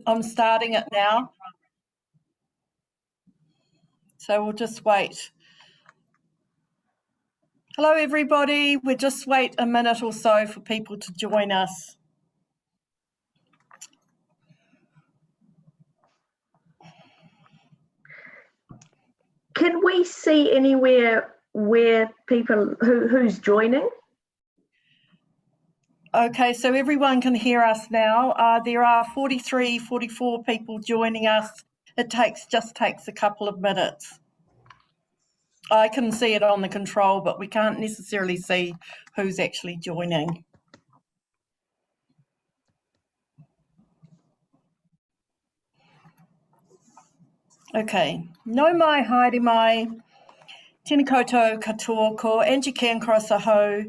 I'm starting it now. So we'll just wait. Hello, everybody. We'll just wait a minute or so for people to join us. Can we see anywhere where people, who's joining? Okay, so everyone can hear us now. There are 43, 44 people joining us. It just takes a couple of minutes. I can see it on the control, but we can't necessarily see who's actually joining. Okay, no mai, haere mai, tēnā koutou katoa ko Angie Cancross aho,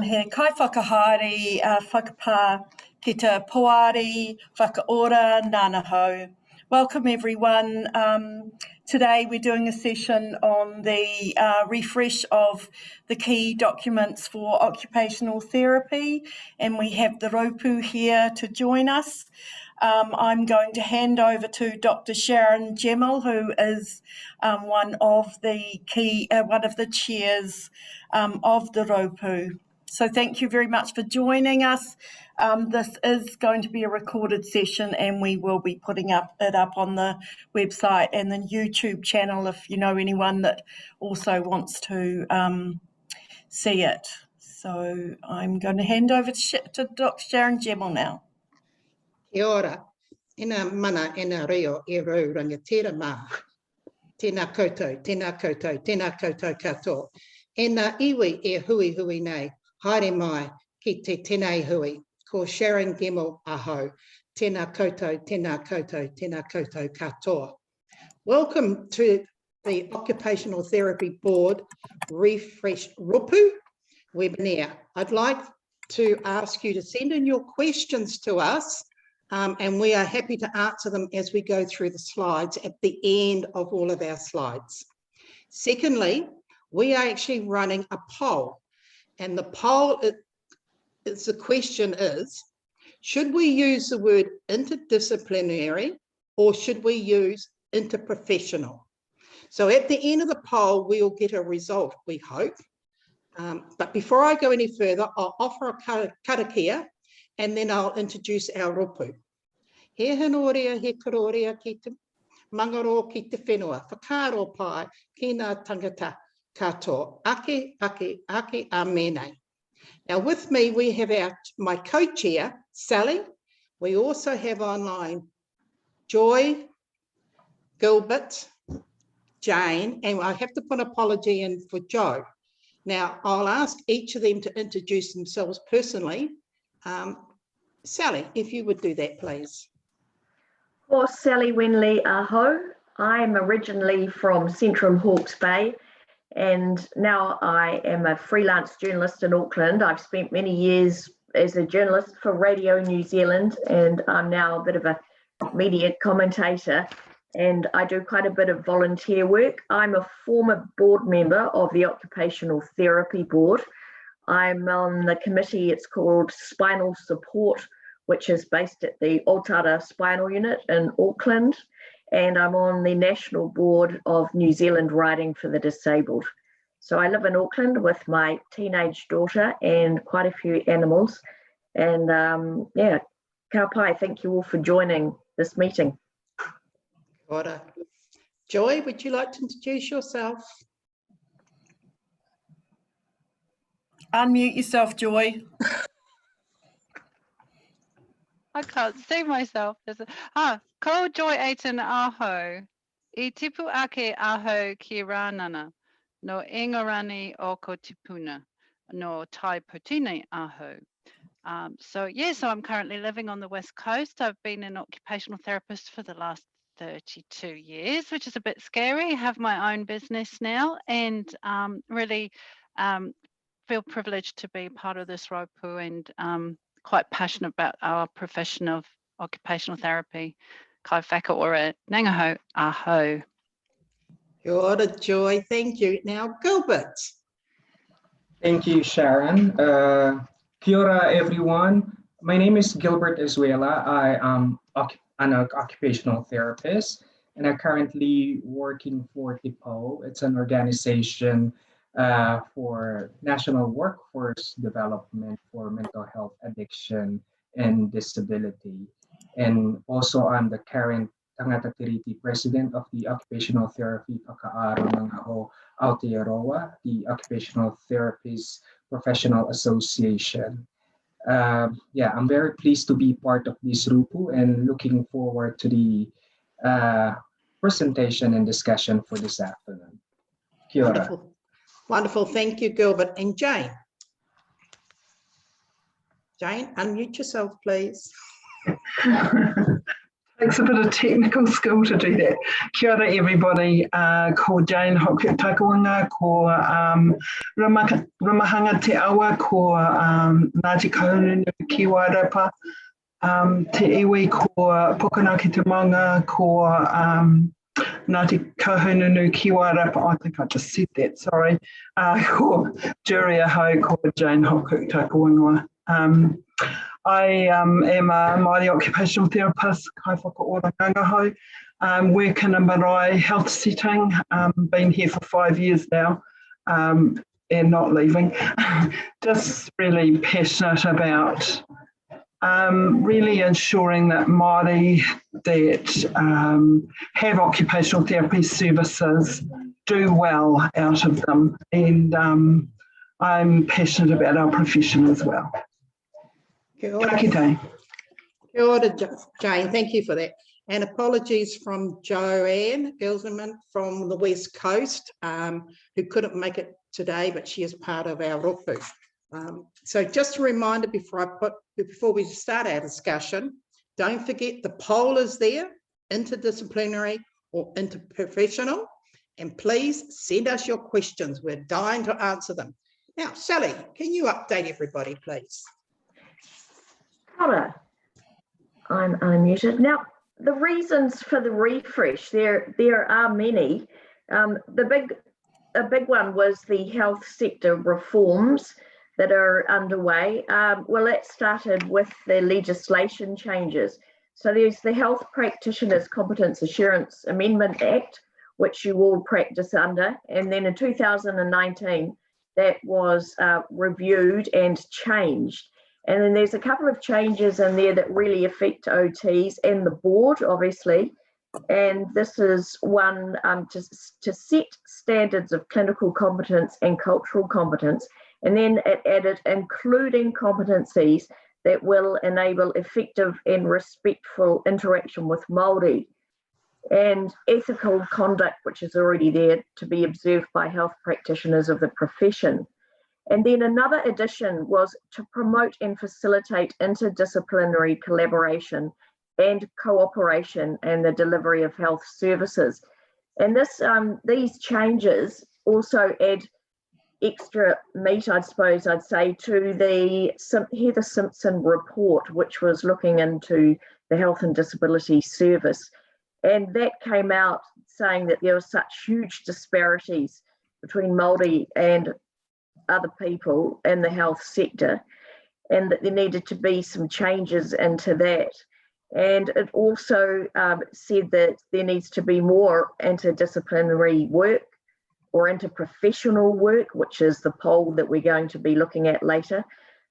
he kai whakahaere whakapā ki te poari whakaora nāna hau. Welcome everyone. Today we're doing a session on the refresh of the key documents for occupational therapy, and we have the Ropu here to join us. I'm going to hand over to Dr. Sharon Gemmell, who is one of the chairs of the Ropu. So thank you very much for joining us. This is going to be a recorded session, and we will be putting it up on the website and the YouTube channel if you know anyone that also wants to see it. So I'm going to hand over to Dr. Sharon Gemmell now. Kia ora, ina mana ina reo e rau rangatira mā. Tēnā koutou, tēnā koutou, tēnā koutou katoa. E nā iwi e hui hui nei, haere mai ki te tēnei hui. Ko Sharon Gemmell aho, tēnā koutou, tēnā koutou, tēnā koutou katoa. Welcome to the Occupational Therapy Board Refresh Ropu webinar. I'd like to ask you to send in your questions to us, and we are happy to answer them as we go through the slides at the end of all of our slides. Secondly, we are actually running a poll, and the poll, the question is, should we use the word interdisciplinary or should we use interprofessional? So at the end of the poll, we'll get a result, we hope. But before I go any further, I'll offer a karakia and then I'll introduce our ropu. He hinoria, he kororia ki te mangaro ki te whenua, whakaro pai ki ngā tangata katoa, ake, ake, ake a mēnei. Now with me, we have my co-chair, Sally. We also have online Joy, Gilbert, Jane, and I have to put an apology in for Joe. Now, I'll ask each of them to introduce themselves personally. Sally, if you would do that, please. Well, Sally Wenley aho. I'm originally from Central Hawke's Bay, and now I am a freelance journalist in Auckland. I've spent many years as a journalist for Radio New Zealand, and I'm now a bit of a media commentator, and I do quite a bit of volunteer work. I'm a former board member of the Occupational Therapy Board. I'm on the committee, it's called Spinal Support, which is based at the Otara Spinal Unit in Auckland. And I'm on the national board of New Zealand Riding for the Disabled. So I live in Auckland with my teenage daughter and quite a few animals. And yeah, ka pai, thank you all for joining this meeting. Ora. Joy, would you like to introduce yourself? Unmute yourself, Joy. I can't see myself. Ko Joy Aiton aho. I tipu ake aho ki rānana. No ingorani o ko tipuna. No tai potine aho. So I'm currently living on the West Coast. I've been an occupational therapist for the last 32 years, which is a bit scary. I have my own business now, and really feel privileged to be part of this Ropu, and quite passionate about our profession of occupational therapy. Kai whakaora, nangaho, aho. Kia ora, Joy, thank you. Now, Gilbert. Thank you, Sharon. Kia ora, everyone. My name is Gilbert Azuela. I am an occupational therapist, and I'm currently working for TIPO. It's an organization for national workforce development for mental health, addiction, and disability. And also, I'm the current Tangata-Tiriti president of the Occupational Therapy Pakaaro ng Aho Aotearoa, the Occupational Therapists Professional Association. Yeah, I'm very pleased to be part of this RUPU and looking forward to the presentation and discussion for this afternoon. Kia ora. Wonderful. Wonderful. Thank you, Gilbert. And Jane. Jane, unmute yourself, please. Takes a bit of technical skill to do that. Kia ora everybody, ko Jane hoku takawanga, ko ramahanga te awa, ko Ngāti Kahungunu ki Wairapa, te iwi ko Pukanaki te Maunga, ko Ngāti Kahungunu ki Wairapa, I think I just said that, sorry, ko Juria Hau, ko Jane hoku takawanga. I am a Māori occupational therapist, kai whakaora ngangahau, work in a marae health setting, been here for 5 years now, and not leaving. Just really passionate about really ensuring that Māori that have occupational therapy services do well out of them, and I'm passionate about our profession as well. Kia ora. Kia ora. Kia ora, Jane. Thank you for that. And apologies from Joanne Gilsman from the West Coast, who couldn't make it today, but she is part of our rupu. So just a reminder before we start our discussion, don't forget the poll is there, interdisciplinary or interprofessional, and please send us your questions. We're dying to answer them. Now, Sally, can you update everybody, please? Ora, I'm unmuted. Now, the reasons for the refresh, there are many. A big one was the health sector reforms that are underway. Well, that started with the legislation changes. So there's the Health Practitioners Competence Assurance Amendment Act, which you all practice under. And then in 2019, that was reviewed and changed. And then there's a couple of changes in there that really affect OTs and the board, obviously. And this is one to set standards of clinical competence and cultural competence. And then it added including competencies that will enable effective and respectful interaction with Māori, and ethical conduct, which is already there to be observed by health practitioners of the profession. And then another addition was to promote and facilitate interdisciplinary collaboration and cooperation in the delivery of health services. And these changes also add extra meat, I suppose I'd say, to the Heather Simpson report, which was looking into the Health and Disability Service. And that came out saying that there were such huge disparities between Māori and other people in the health sector, and that there needed to be some changes into that. And it also said that there needs to be more interdisciplinary work or interprofessional work, which is the poll that we're going to be looking at later.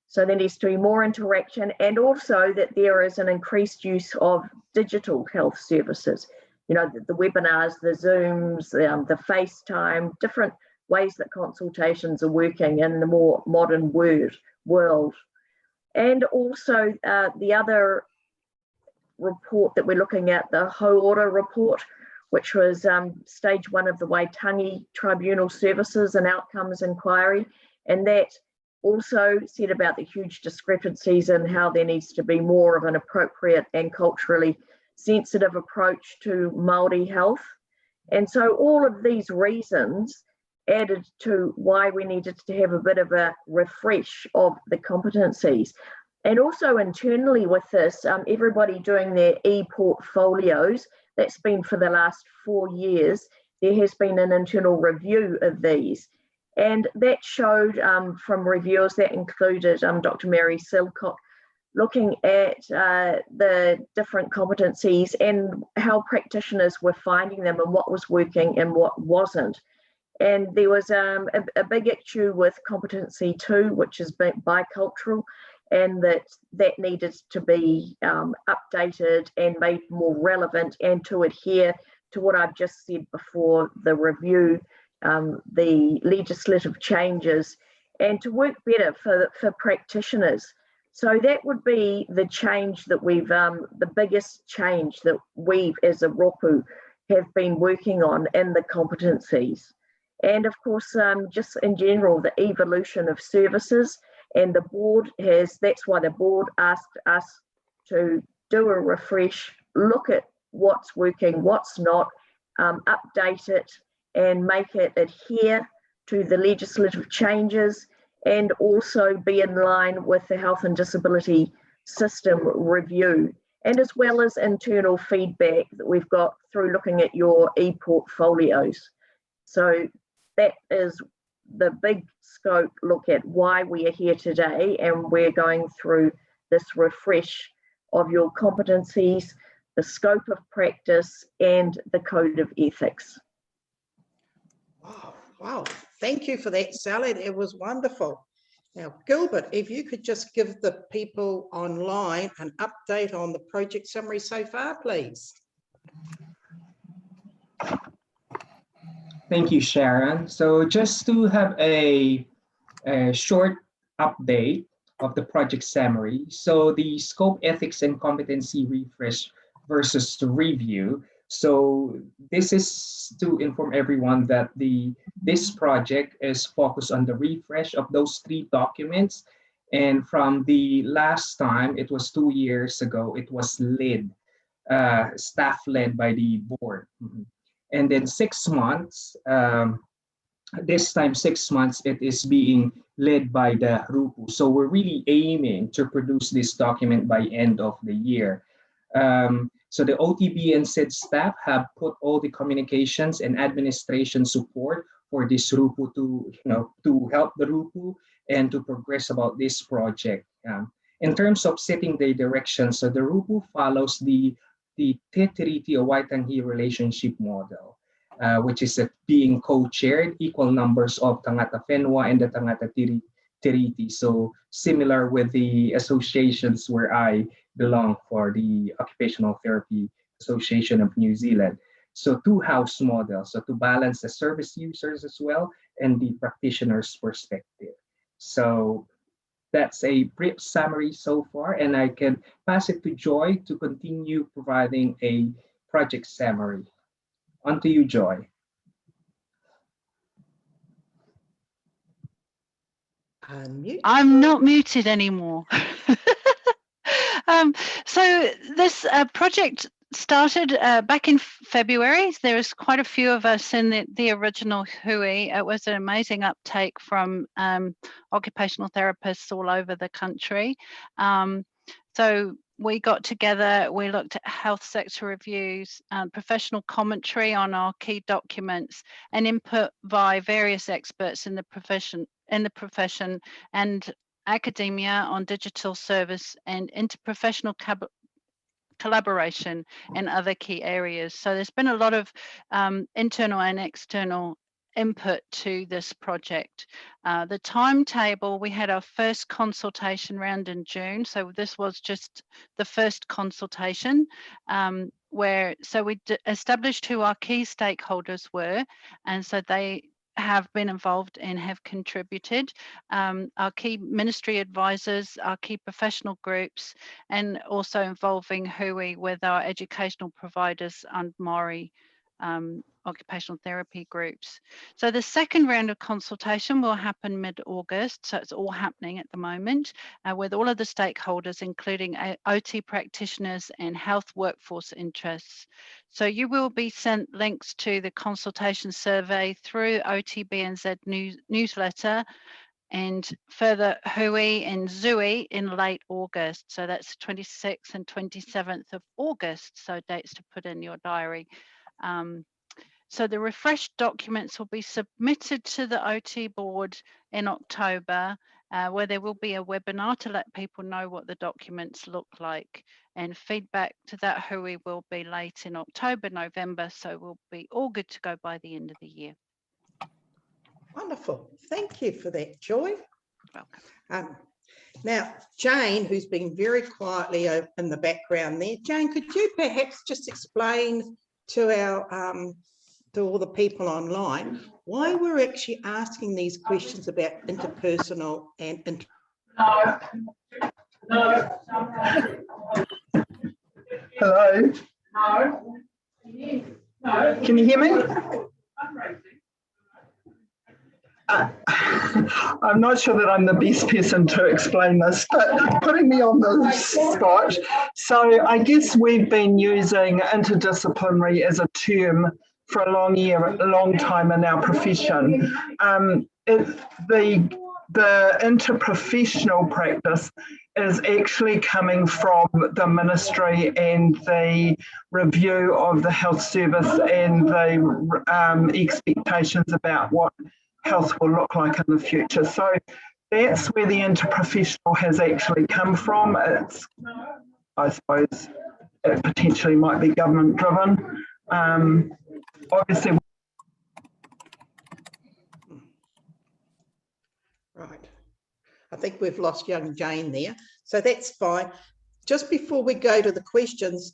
So there needs to be more interaction, and also that there is an increased use of digital health services. You know, the webinars, the Zooms, the FaceTime, different ways that consultations are working in the more modern world. And also the other report that we're looking at, the Hauora report, which was stage 1 of the Waitangi Tribunal Services and Outcomes Inquiry. And that also said about the huge discrepancies and how there needs to be more of an appropriate and culturally sensitive approach to Māori health. And so all of these reasons added to why we needed to have a bit of a refresh of the competencies. And also internally with this, everybody doing their e-portfolios, that's been for the last 4 years, there has been an internal review of these. And that showed from reviewers that included Dr. Mary Silcock, looking at the different competencies and how practitioners were finding them and what was working and what wasn't. And there was a big issue with competency 2, which is bicultural, and that needed to be updated and made more relevant and to adhere to what I've just said before, the review, the legislative changes, and to work better for practitioners. So that would be the change that we've, the biggest change that we as a Roku have been working on in the competencies. And of course, just in general, the evolution of services, and the board has, that's why the board asked us to do a refresh, look at what's working, what's not, update it and make it adhere to the legislative changes, and also be in line with the health and disability system review, and as well as internal feedback that we've got through looking at your e-portfolios. So that is the big scope look at why we are here today, and we're going through this refresh of your competencies, the scope of practice, and the code of ethics. Wow. Thank you for that, Sally. It was wonderful. Now, Gilbert, if you could just give the people online an update on the project summary so far, please. Thank you, Sharon. So just to have a short update of the project summary. So the scope, ethics, and competency refresh versus the review. So this is to inform everyone that this project is focused on the refresh of those 3 documents. And from the last time, it was 2 years ago, it was led, staff led by the board. And then 6 months, this time 6 months, it is being led by the RUPU. So we're really aiming to produce this document by end of the year. So the OTB and SID staff have put all the communications and administration support for this RUPU to help the RUPU and to progress about this project. In terms of setting the direction, so the RUPU follows the Te-Tiriti o Waitangi relationship model, which is being co-chaired, equal numbers of Tangata Whenua and the Tangata Tiriti. So similar with the associations where I belong for the Occupational Therapy Association of New Zealand. So 2 house models, so to balance the service users as well and the practitioner's perspective. So that's a brief summary so far, and I can pass it to Joy to continue providing a project summary. On to you, Joy. Unmute. I'm not muted anymore. So this project started back in February. There was quite a few of us in the original hui. It was an amazing uptake from occupational therapists all over the country. So we got together, we looked at health sector reviews, professional commentary on our key documents, and input by various experts in the profession and academia on digital service and interprofessional collaboration and other key areas. So there's been a lot of internal and external input to this project. The timetable, we had our first consultation round in June. So this was just the first consultation so we established who our key stakeholders were. And so they have been involved and have contributed, our key ministry advisors, our key professional groups, and also involving hui with our educational providers and Māori occupational therapy groups. So the second round of consultation will happen mid-August, so it's all happening at the moment with all of the stakeholders, including OT practitioners and health workforce interests. So you will be sent links to the consultation survey through OTBNZ newsletter, and further hui and Zui in late August. So that's 26th and 27th of August, so dates to put in your diary. So the refreshed documents will be submitted to the OT board in October, where there will be a webinar to let people know what the documents look like, and feedback to that hui will be late in October, November, so we'll be all good to go by the end of the year. Wonderful. Thank you for that, Joy. Welcome. Now, Jane, who's been very quietly in the background there, Jane, could you perhaps just explain to our to all the people online why we're actually asking these questions about interpersonal and Hello? Can you hear me? I'm not sure that I'm the best person to explain this, but putting me on the spot. So I guess we've been using interdisciplinary as a term for a long time in our profession. The interprofessional practice is actually coming from the ministry and the review of the health service and the expectations about what health will look like in the future. So that's where the interprofessional has actually come from. It's, I suppose, it potentially might be government driven. Obviously. Right. I think we've lost young Jane there. So that's fine. Just before we go to the questions,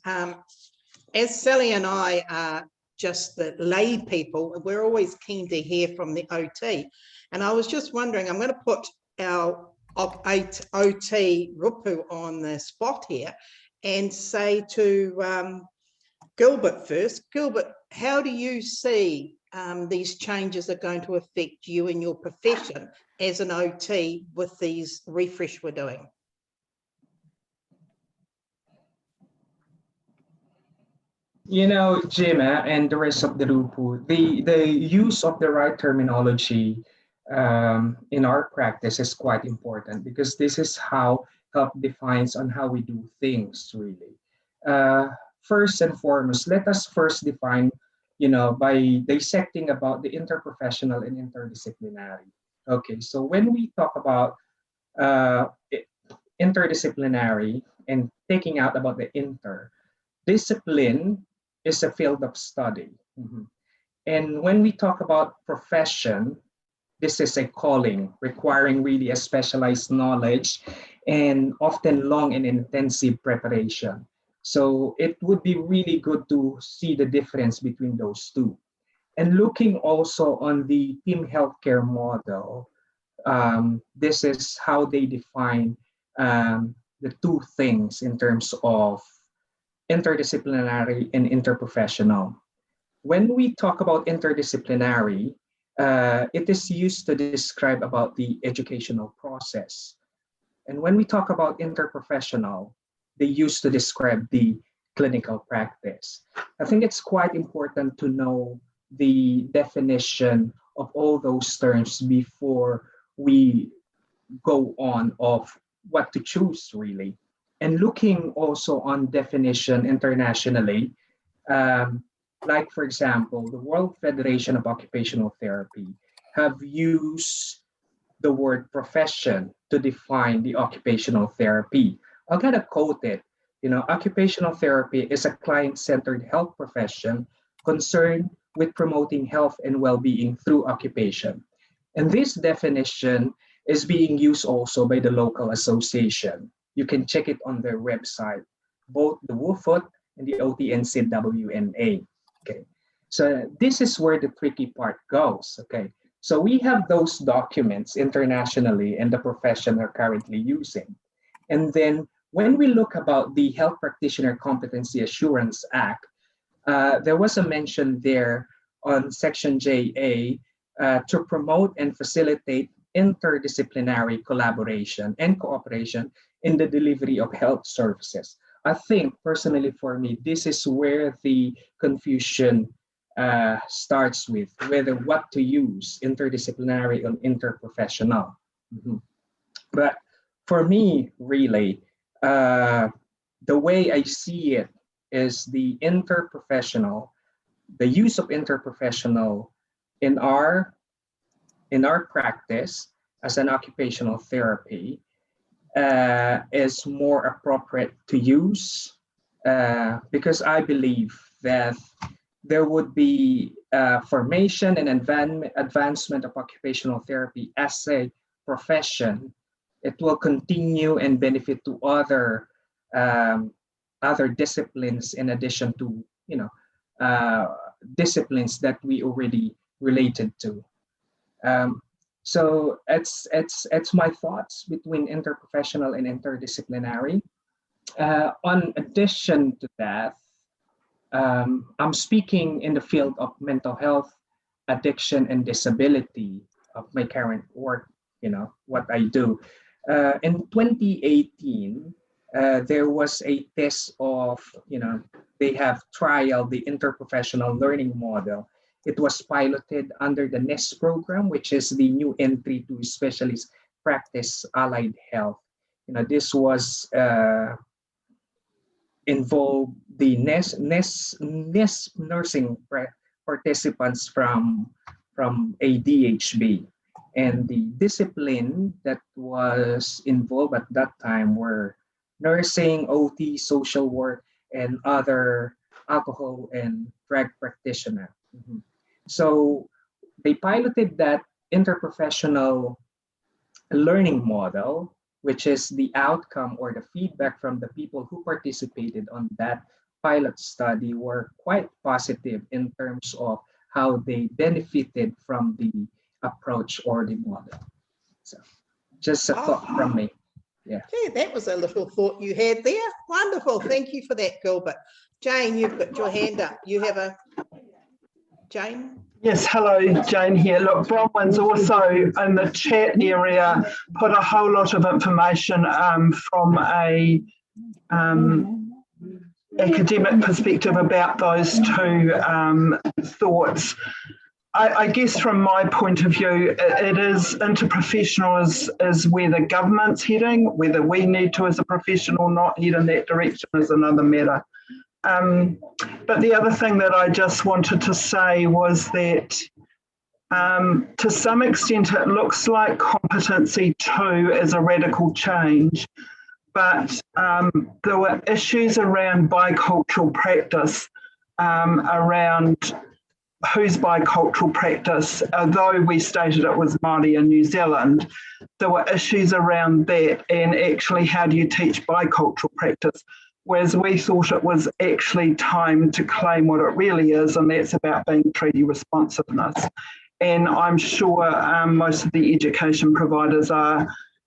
as Sally and I are just the lay people, we're always keen to hear from the OT. And I was just wondering, I'm going to put our OT Rupu on the spot here and say to Gilbert first. Gilbert, how do you see these changes are going to affect you in your profession as an OT with these refresh we're doing? You know, Jima and the rest of the Rupu, the use of the right terminology in our practice is quite important, because this is how health defines on how we do things, really. First and foremost, let us first define, by dissecting about the interprofessional and interdisciplinary. Okay, so when we talk about interdisciplinary and taking out about the discipline is a field of study. And when we talk about profession, this is a calling requiring really a specialized knowledge and often long and intensive preparation. So it would be really good to see the difference between those two. And looking also on the team healthcare model, this is how they define the two things in terms of interdisciplinary and interprofessional. When we talk about interdisciplinary, it is used to describe about the educational process. And when we talk about interprofessional, they used to describe the clinical practice. I think it's quite important to know the definition of all those terms before we go on of what to choose, really. And looking also on definition internationally, like for example, the World Federation of Occupational Therapy have used the word profession to define the occupational therapy. I'm gonna quote it. Occupational therapy is a client-centered health profession concerned with promoting health and well-being through occupation. And this definition is being used also by the local association. You can check it on their website, both the WUFUT and the OTNCWNA. Okay, so this is where the tricky part goes. Okay, so we have those documents internationally and the profession are currently using. And then when we look about the Health Practitioner Competency Assurance Act, there was a mention there on Section JA to promote and facilitate interdisciplinary collaboration and cooperation in the delivery of health services. I think personally for me, this is where the confusion starts with whether what to use, interdisciplinary or interprofessional. But for me, really, the way I see it is the interprofessional, the use of interprofessional in our practice as an occupational therapy is more appropriate to use because I believe that there would be formation and advancement of occupational therapy as a profession. It will continue and benefit to other disciplines in addition to disciplines that we already related to. So it's my thoughts between interprofessional and interdisciplinary. On addition to that, I'm speaking in the field of mental health, addiction, and disability of my current work, what I do. In 2018, there was a test of, they have trial the interprofessional learning model. It was piloted under the NEST program, which is the new entry to specialist practice allied health. This was involved the NEST nursing participants from ADHB. And the discipline that was involved at that time were nursing, OT, social work, and other alcohol and drug practitioner. So they piloted that interprofessional learning model, which is the outcome or the feedback from the people who participated on that pilot study were quite positive in terms of how they benefited from the approach or the model. So just a thought from me. Yeah. Okay, that was a little thought you had there. Wonderful. Thank you for that, Gilbert. Jane, you've got your hand up. You have a... Jane? Yes, hello, Jane here. Look, Bronwyn's also in the chat area put a whole lot of information from a academic perspective about those two thoughts. I guess from my point of view, it is interprofessional is where the government's heading. Whether we need to as a professional not head in that direction is another matter. But the other thing that I just wanted to say was that to some extent it looks like competency 2 is a radical change, but there were issues around bicultural practice, around whose bicultural practice, although we stated it was Māori in New Zealand, there were issues around that and actually how do you teach bicultural practice, whereas we thought it was actually time to claim what it really is, and that's about being treaty responsiveness. And I'm sure most of the education providers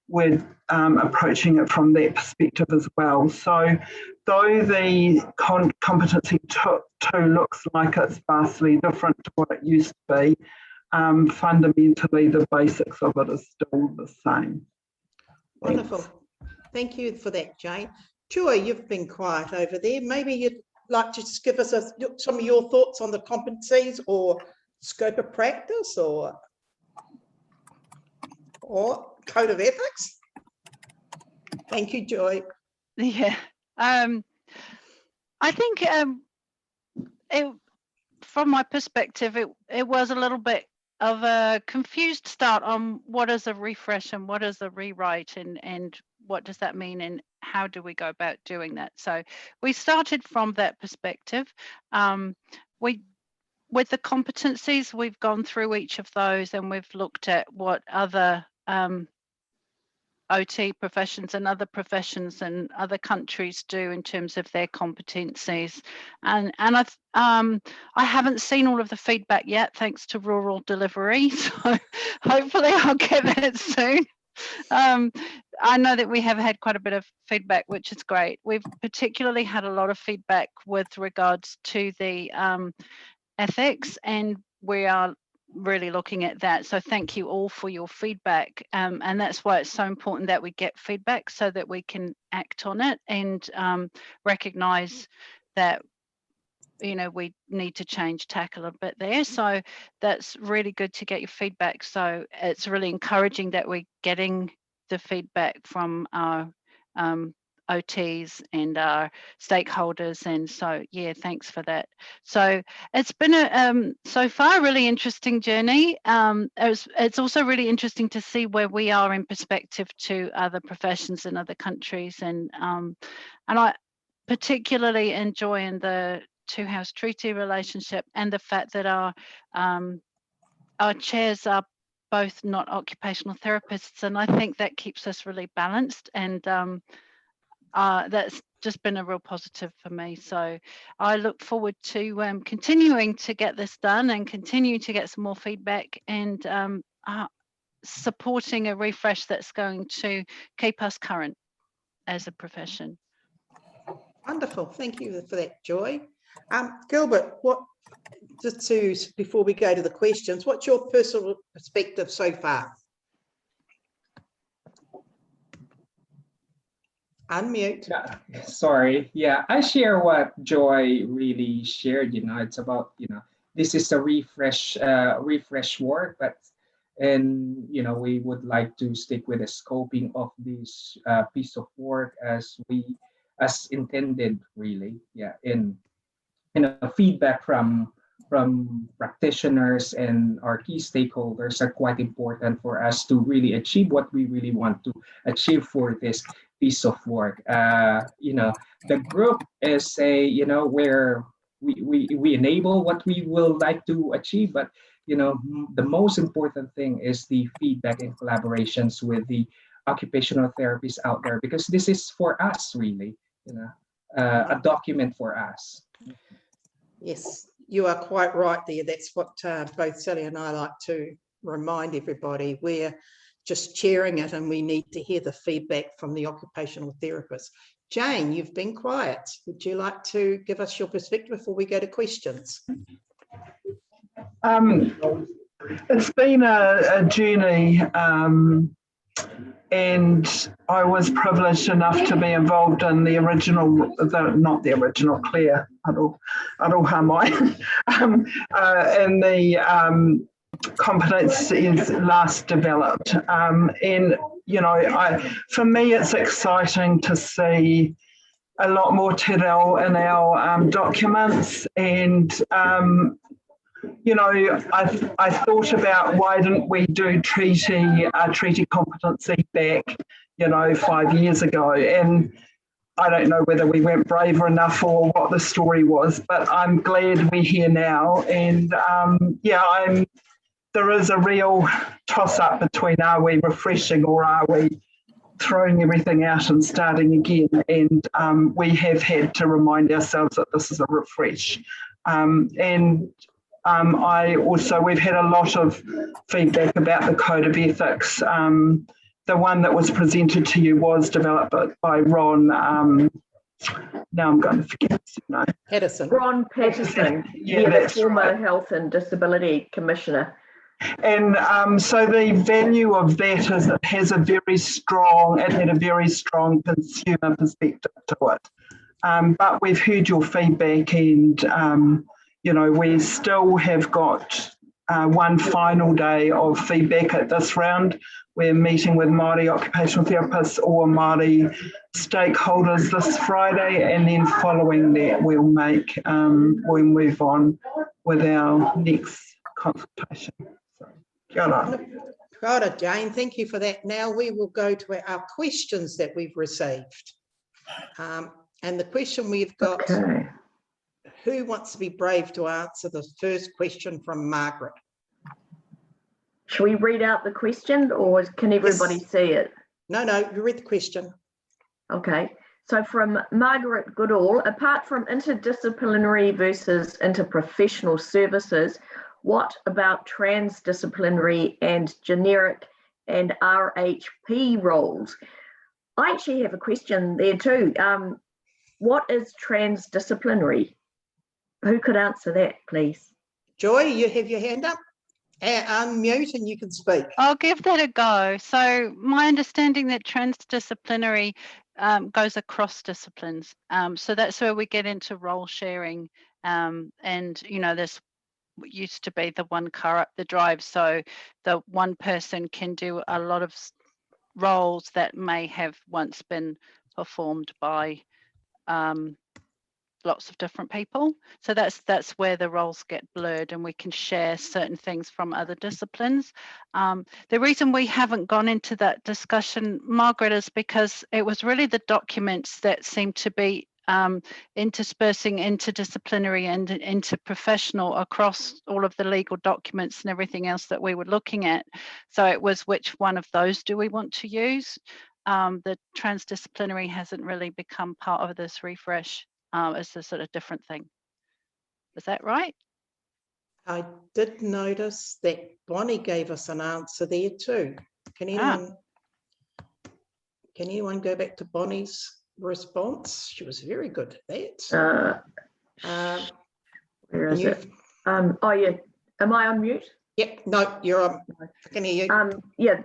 were approaching it from that perspective as well. So though the competency 2 looks like it's vastly different to what it used to be, fundamentally the basics of it is still the same. Wonderful. Thank you for that, Jane. Joy, you've been quiet over there. Maybe you'd like to just give us some of your thoughts on the competencies or scope of practice or code of ethics. Thank you, Joy. Yeah, I think from my perspective, it was a little bit of a confused start on what is a refresh and what is a rewrite and what does that mean and how do we go about doing that. So we started from that perspective. With the competencies, we've gone through each of those and we've looked at what other OT professions and other professions and other countries do in terms of their competencies, and I haven't seen all of the feedback yet thanks to rural delivery, so hopefully I'll get that soon. I know that we have had quite a bit of feedback, which is great. We've particularly had a lot of feedback with regards to the ethics, and we are really looking at that. So thank you all for your feedback, and that's why it's so important that we get feedback so that we can act on it and recognize that we need to change tack a little bit there. So that's really good to get your feedback. So it's really encouraging that we're getting the feedback from our OTs and our stakeholders. And so, yeah, thanks for that. So it's been a so far really interesting journey. It's also really interesting to see where we are in perspective to other professions in other countries, and I particularly enjoying the Two House Treaty relationship and the fact that our chairs are both not occupational therapists, and I think that keeps us really balanced, and that's just been a real positive for me. So I look forward to continuing to get this done and continue to get some more feedback, and supporting a refresh that's going to keep us current as a profession. Wonderful, thank you for that, Joy. Gilbert, before we go to the questions, what's your personal perspective so far? Unmute. Sorry. Yeah, I share what Joy really shared. It's about, this is a refresh work, and we would like to stick with the scoping of this piece of work as intended, really. Yeah, in feedback from practitioners and our key stakeholders are quite important for us to really achieve what we really want to achieve for this piece of work. The group is where we enable what we will like to achieve, but the most important thing is the feedback and collaborations with the occupational therapists out there, because this is for us, really, a document for us. Yes, you are quite right there. That's what both Sally and I like to remind everybody. We're just chairing it, and we need to hear the feedback from the occupational therapists. Jane, you've been quiet. Would you like to give us your perspective before we go to questions? It's been a journey, and I was privileged enough to be involved in the original, not the original, Claire, aroha mai, in the competencies last developed. And, for me, it's exciting to see a lot more te reo in our documents, and I thought about why didn't we do treaty competency back, 5 years ago, and I don't know whether we weren't brave enough or what the story was, but I'm glad we're here now, and there is a real toss-up between, are we refreshing or are we throwing everything out and starting again, and we have had to remind ourselves that this is a refresh. We've had a lot of feedback about the Code of Ethics. The one that was presented to you was developed by Ron, now I'm going to forget his name. Patterson. Ron Patterson, the former Health and Disability Commissioner. And so the value of that is it had a very strong consumer perspective to it. But we've heard your feedback, and we still have got one final day of feedback at this round. We're meeting with Māori occupational therapists or Māori stakeholders this Friday, and then following that we'll move on with our next consultation. So, kia ora. Kia ora, Jane, thank you for that. Now we will go to our questions that we've received. And the question we've got, who wants to be brave to answer the first question from Margaret? Should we read out the question, or can everybody see it? No, you read the question. Okay. So from Margaret Goodall, apart from interdisciplinary versus interprofessional services, what about transdisciplinary and generic and RHP roles? I actually have a question there too. What is transdisciplinary? Who could answer that, please? Joy, you have your hand up. Unmute and you can speak. I'll give that a go. So my understanding that transdisciplinary goes across disciplines. So that's where we get into role sharing. And, this used to be the one car up the drive. So the one person can do a lot of roles that may have once been performed by lots of different people. So that's where the roles get blurred, and we can share certain things from other disciplines. The reason we haven't gone into that discussion, Margaret, is because it was really the documents that seem to be interspersing interdisciplinary and interprofessional across all of the legal documents and everything else that we were looking at. So it was, which one of those do we want to use? The transdisciplinary hasn't really become part of this refresh. It's a sort of different thing. Is that right? I did notice that Bonnie gave us an answer there too. Can anyone go back to Bonnie's response? She was very good at that. Where is it? Oh yeah, am I on mute? Yep, no, you're on. I can hear you. Yeah.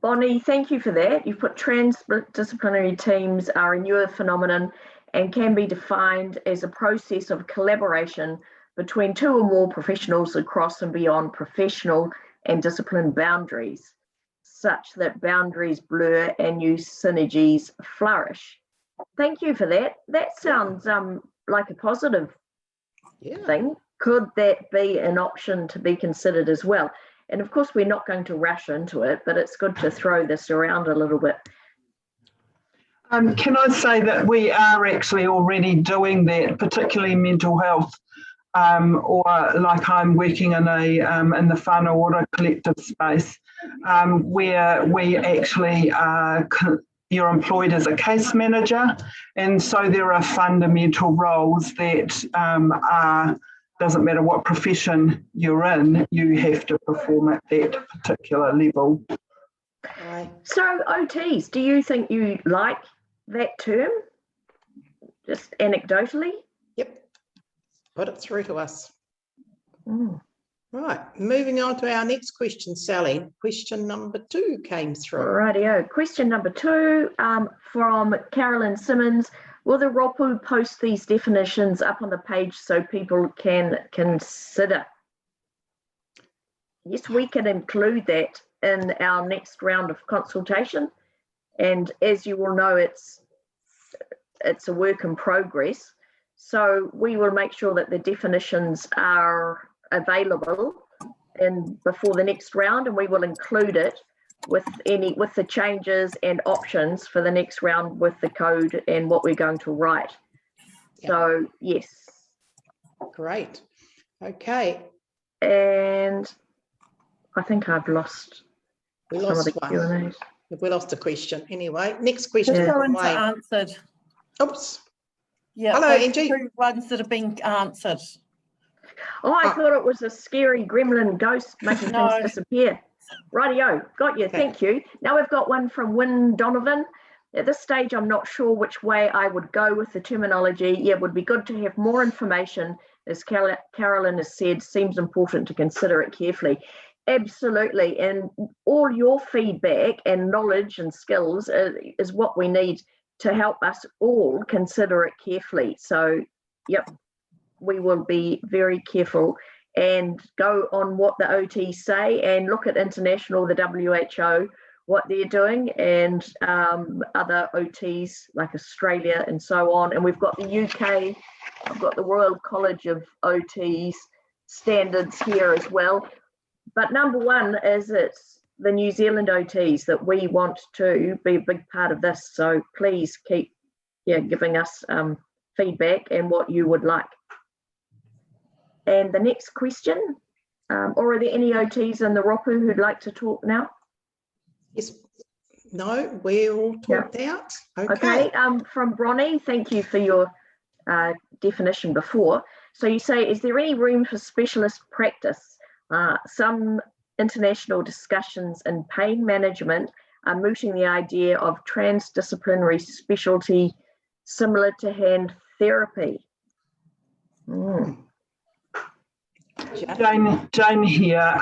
Bonnie, thank you for that. You've put transdisciplinary teams are a newer phenomenon and can be defined as a process of collaboration between two or more professionals across and beyond professional and discipline boundaries, such that boundaries blur and new synergies flourish. Thank you for that. That sounds like a positive thing. Could that be an option to be considered as well? And of course, we're not going to rush into it, but it's good to throw this around a little bit. Can I say that we are actually already doing that, particularly mental health, or like I'm working in in the whānau ora collective space, where we actually you're employed as a case manager, and so there are fundamental roles that are. Doesn't matter what profession you're in, you have to perform at that particular level. So OTs, do you think you like that term? Just anecdotally? Yep, put it through to us. Right, moving on to our next question, Sally. Question number 2 came through. Rightio. Question number 2 from Carolyn Simmons. Will the ROPU post these definitions up on the page so people can consider? Yes, we can include that in our next round of consultation. And as you will know, it's a work in progress. So we will make sure that the definitions are available before the next round, and we will include it with the changes and options for the next round with the code and what we're going to write. So yes. Great. Okay. And I think I've lost some of the Q&As. We lost a question anyway. Next question. Just go into answered. Oops. Yeah. Hello, Angie. 2 ones that have been answered. Oh, I thought it was a scary gremlin ghost making things disappear. Rightio, got you, thank you. Now we've got one from Wynne Donovan. At this stage, I'm not sure which way I would go with the terminology. Yeah, it would be good to have more information. As Carolyn has said, seems important to consider it carefully. Absolutely, and all your feedback and knowledge and skills is what we need to help us all consider it carefully. So, yep, we will be very careful and go on what the OTs say and look at international, the WHO, what they're doing, and other OTs like Australia and so on. And we've got the UK, I've got the Royal College of OTs standards here as well. But number 1 is it's the New Zealand OTs that we want to be a big part of this. So please keep giving us feedback and what you would like. And the next question, or are there any OTs in the ROPU who'd like to talk now? Yes. No, we're all talked out. Okay. From Bronnie, thank you for your definition before. So you say, is there any room for specialist practice? Some international discussions in pain management are mooting the idea of transdisciplinary specialty similar to hand therapy. Jane here.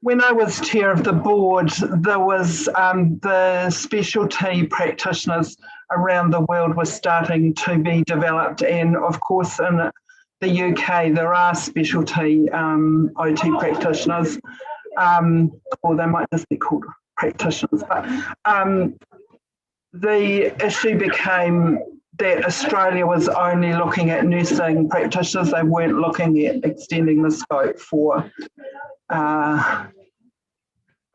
When I was chair of the board, there was the specialty practitioners around the world were starting to be developed, and of course in the UK there are specialty OT practitioners, or they might just be called practitioners. But the issue became that Australia was only looking at nursing practitioners. They weren't looking at extending the scope for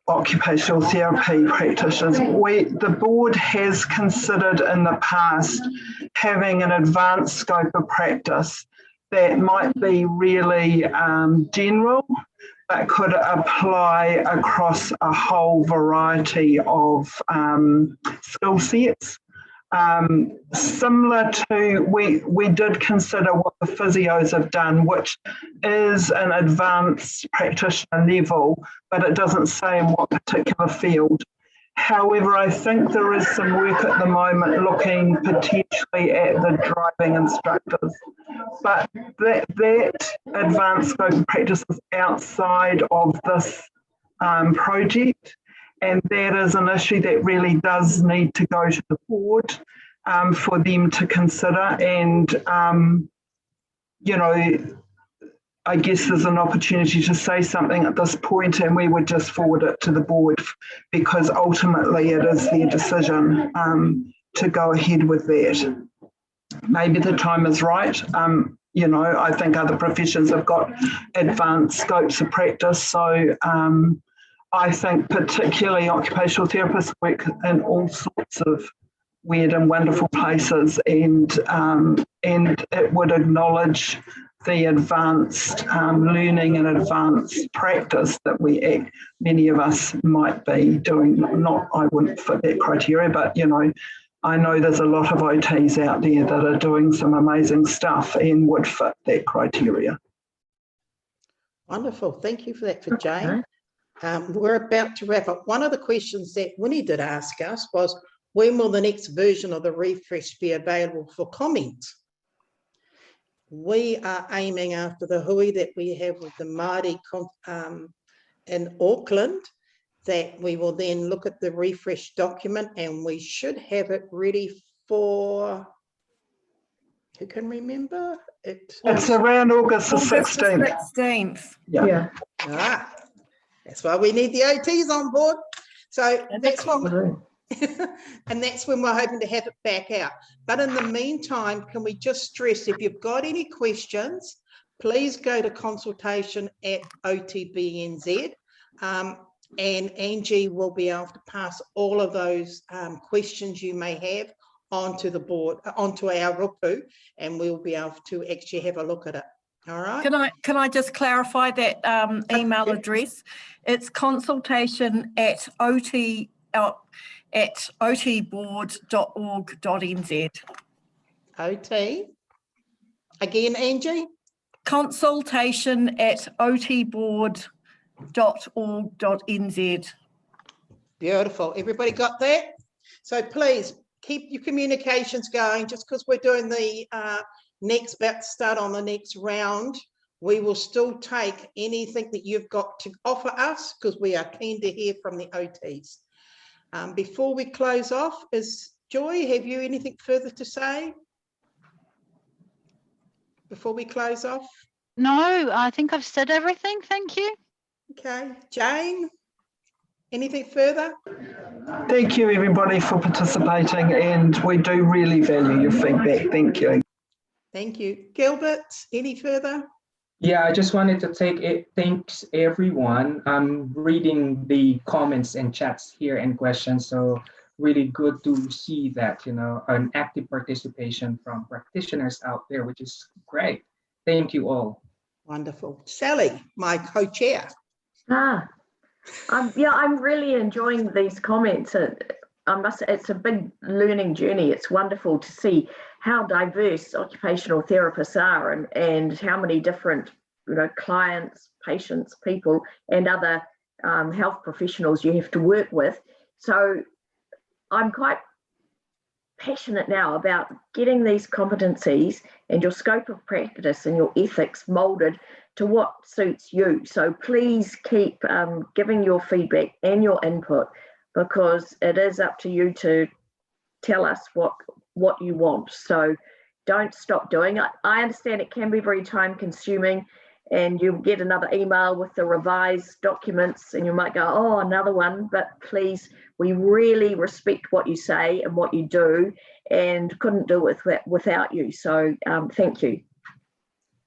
occupational therapy practitioners. The board has considered in the past having an advanced scope of practice that might be really general, but could apply across a whole variety of skill sets. Similar to, we did consider what the physios have done, which is an advanced practitioner level, but it doesn't say in what particular field. However, I think there is some work at the moment looking potentially at the driving instructors, but that advanced scope of practice is outside of this project. And that is an issue that really does need to go to the board for them to consider. And, you know, I guess there's an opportunity to say something at this point, and we would just forward it to the board because ultimately it is their decision to go ahead with that. Maybe the time is right. You know, I think other professions have got advanced scopes of practice. So, I think particularly occupational therapists work in all sorts of weird and wonderful places, and it would acknowledge the advanced learning and advanced practice that many of us might be doing. Not, I wouldn't fit that criteria, but you know, I know there's a lot of OTs out there that are doing some amazing stuff and would fit that criteria. Wonderful, thank you for that, for Jane. We're about to wrap up. One of the questions that Winnie did ask us was, when will the next version of the refresh be available for comments? We are aiming after the hui that we have with the Māori in Auckland, that we will then look at the refresh document and we should have it ready for, who can remember? It's around August the 16th. 16th. Yeah. Ah, that's why we need the OTs on board. So that's what, and that's when we're hoping to have it back out. But in the meantime, can we just stress, if you've got any questions, please go to consultation@OTBNZ, and Angie will be able to pass all of those questions you may have onto the board, onto our rupu, and we'll be able to actually have a look at it. All right. Can I just clarify that email address? It's consultation@otboard.org.nz. OT. Again, Angie? Consultation@otboard.org.nz. Beautiful. Everybody got that? So please keep your communications going. Just because we're doing the about to start on the next round, we will still take anything that you've got to offer us, because we are keen to hear from the OTs. Before we close off, Joy, have you anything further to say before we close off? No, I think I've said everything. Thank you. Okay. Jane, anything further? Thank you, everybody, for participating, and we do really value your feedback. Thank you. Thank you. Gilbert, any further? Yeah, I just wanted to thanks everyone. I'm reading the comments and chats here and questions, so really good to see that, you know, an active participation from practitioners out there, which is great. Thank you all. Wonderful. Sally, my co-chair. Yeah, I'm really enjoying these comments. It's a big learning journey. It's wonderful to see how diverse occupational therapists are, and how many different, you know, clients, patients, people, and other health professionals you have to work with. So I'm quite passionate now about getting these competencies and your scope of practice and your ethics molded to what suits you. So please keep giving your feedback and your input, because it is up to you to tell us what you want. So don't stop doing it. I understand it can be very time consuming, and you'll get another email with the revised documents, and you might go, oh, another one. But please, we really respect what you say and what you do, and couldn't do it without you. So thank you.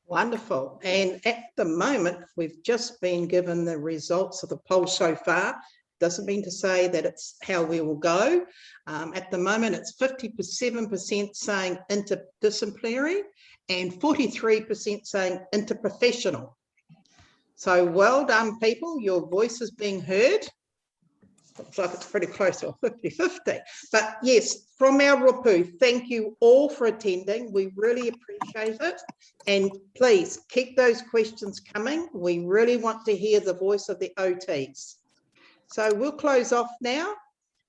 Wonderful. And at the moment, we've just been given the results of the poll so far. Doesn't mean to say that it's how we will go. At the moment, it's 57% saying interdisciplinary and 43% saying interprofessional. So well done, people. Your voice is being heard. Looks like it's pretty close to 50-50. But yes, from our Rupu, thank you all for attending. We really appreciate it. And please keep those questions coming. We really want to hear the voice of the OTs. So we'll close off now.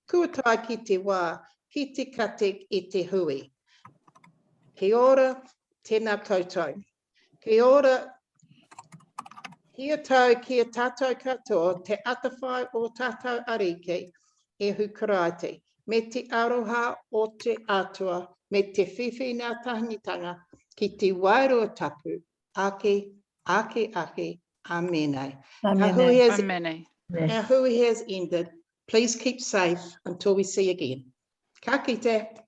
Kua tae ki te wā, ki te kate i te hui. Kia ora, tēnā koutou. Kia ora, kia tau kia tātou katoa, te atawhai o tātou ariki, e hukarate, me te aroha o te atua, me te whiwhi nā tahanitanga, ki te wairua tapu, ake, amenei. Amenei. Our hui has ended. Please keep safe until we see again. Ka kite.